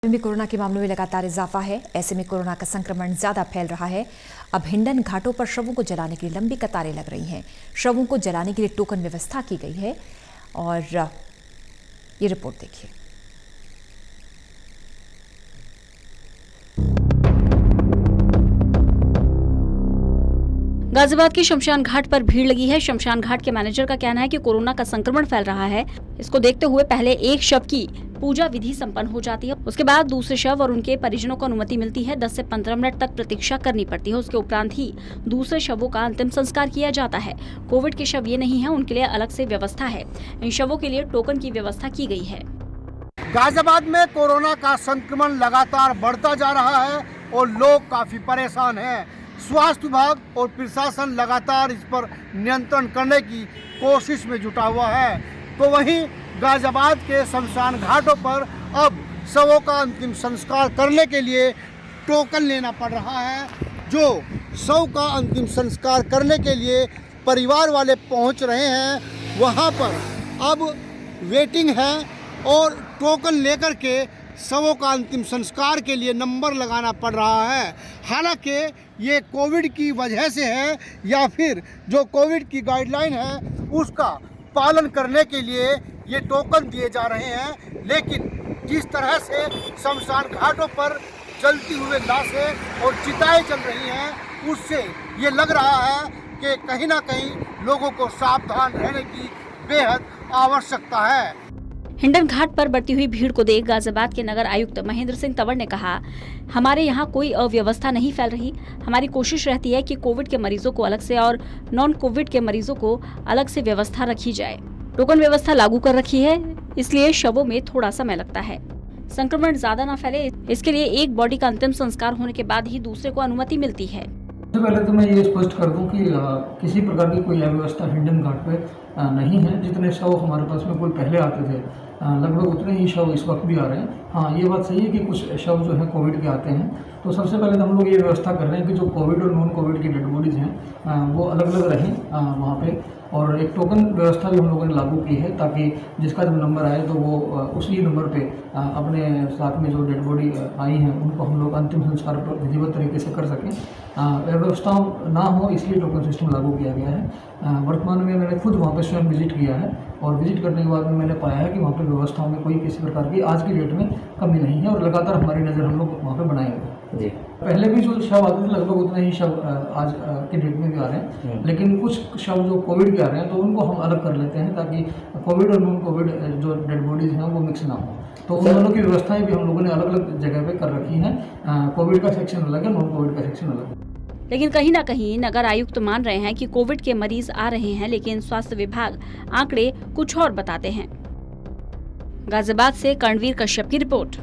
में कोरोना के मामलों में लगातार इजाफा है। ऐसे में कोरोना का संक्रमण ज्यादा फैल रहा है। अब हिंडन घाटों पर शवों को जलाने के लिए लंबी कतारें लग रही हैं। शवों को जलाने के लिए टोकन व्यवस्था की गई है। और ये रिपोर्ट देखिए। गाजियाबाद के शमशान घाट पर भीड़ लगी है। शमशान घाट के मैनेजर का कहना है कि कोरोना का संक्रमण फैल रहा है। इसको देखते हुए पहले एक शव की पूजा विधि संपन्न हो जाती है। उसके बाद दूसरे शव और उनके परिजनों को अनुमति मिलती है। 10 से 15 मिनट तक प्रतीक्षा करनी पड़ती है। उसके उपरांत ही दूसरे शवों का अंतिम संस्कार किया जाता है। कोविड के शव ये नहीं है, उनके लिए अलग से व्यवस्था है। इन शवों के लिए टोकन की व्यवस्था की गई है। गाजियाबाद में कोरोना का संक्रमण लगातार बढ़ता जा रहा है और लोग काफी परेशान हैं। स्वास्थ्य विभाग और प्रशासन लगातार इस पर नियंत्रण करने की कोशिश में जुटा हुआ है। तो वहीं गाजियाबाद के शमशान घाटों पर अब शवों का अंतिम संस्कार करने के लिए टोकन लेना पड़ रहा है। जो शव का अंतिम संस्कार करने के लिए परिवार वाले पहुंच रहे हैं, वहां पर अब वेटिंग है और टोकन लेकर के शवों का अंतिम संस्कार के लिए नंबर लगाना पड़ रहा है। हालांकि ये कोविड की वजह से है या फिर जो कोविड की गाइडलाइन है उसका पालन करने के लिए ये टोकन दिए जा रहे हैं। लेकिन जिस तरह से शमशान घाटों पर जलती हुए लाशें और चिताएं चल रही हैं, उससे ये लग रहा है कि कहीं ना कहीं लोगों को सावधान रहने की बेहद आवश्यकता है। हिंडन घाट पर बढ़ती हुई भीड़ को देख गाजियाबाद के नगर आयुक्त महेंद्र सिंह तंवर ने कहा, हमारे यहाँ कोई अव्यवस्था नहीं फैल रही। हमारी कोशिश रहती है कि कोविड के मरीजों को अलग से और नॉन कोविड के मरीजों को अलग से व्यवस्था रखी जाए। टोकन व्यवस्था लागू कर रखी है, इसलिए शवों में थोड़ा समय लगता है। संक्रमण ज्यादा न फैले, इसके लिए एक बॉडी का अंतिम संस्कार होने के बाद ही दूसरे को अनुमति मिलती है। सबसे पहले तो मैं ये स्पष्ट कर दूं कि किसी प्रकार की कोई अव्यवस्था हिंडन घाट पे नहीं है। जितने शव हमारे पास में कोई पहले आते थे, लगभग उतने ही शव इस वक्त भी आ रहे हैं। हाँ, ये बात सही है कि कुछ शव जो है कोविड के आते हैं। तो सबसे पहले तो हम लोग ये व्यवस्था कर रहे हैं कि जो कोविड और नॉन कोविड की डेड बॉडीज़ हैं वो अलग अलग रहें वहाँ पे। और एक टोकन व्यवस्था भी हम लोगों ने लागू की है ताकि जिसका जब नंबर आए तो वो उसी नंबर पे अपने साथ में जो डेड बॉडी आई हैं उनको हम लोग अंतिम संस्कार विधिवत तरीके से कर सकें। व्यवस्था ना हो इसलिए टोकन सिस्टम लागू किया गया है। वर्तमान में मैंने खुद वहाँ पे स्वयं विजिट किया है और विजिट करने के बाद में मैंने पाया है कि वहाँ पे व्यवस्थाओं में कोई किसी प्रकार की आज की डेट में कमी नहीं है और लगातार हमारी नज़र हम लोग वहाँ पे बनाए हुए हैं। पहले भी जो शव आते थे लगभग उतने ही शव आज की डेट में भी आ रहे हैं। लेकिन कुछ शव जो कोविड के आ रहे हैं तो उनको हम अलग कर लेते हैं ताकि कोविड और नॉन कोविड जो डेड बॉडीज़ हैं वो मिक्स ना हो। तो उन दोनों की व्यवस्थाएं भी हम लोगों ने अलग अलग जगह पे कर रखी हैं। कोविड का सेक्शन अलग है, नॉन कोविड का सेक्शन अलग है। लेकिन कहीं न कहीं नगर आयुक्त मान रहे हैं कि कोविड के मरीज आ रहे हैं, लेकिन स्वास्थ्य विभाग आंकड़े कुछ और बताते हैं। गाजियाबाद से कर्णवीर कश्यप की रिपोर्ट।